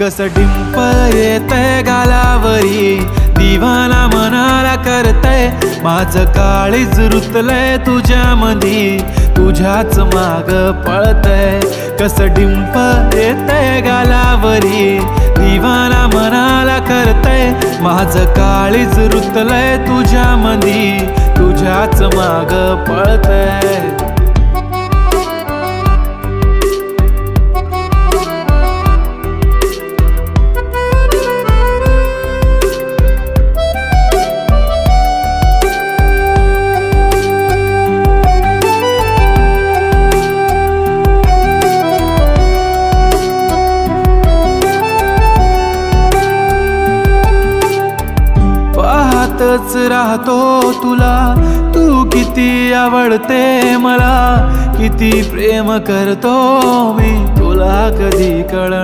कसं डिंपल येतंय गालावरी, दिवाना मनाला करतय, माझं काळीज रुतलंय तुझ्यामधी, तुझ्याच माग पळतय. कसं डिंपल येतंय गालावरी, दिवाना मनाला करतय, माझं काळीज रुतलंय तुझ्यामधी, तुझ्याच माग पळतय. पाहतच राहतो तुला, तू किती आवडते मला, किती प्रेम करतो मी तुला कधी कळणार.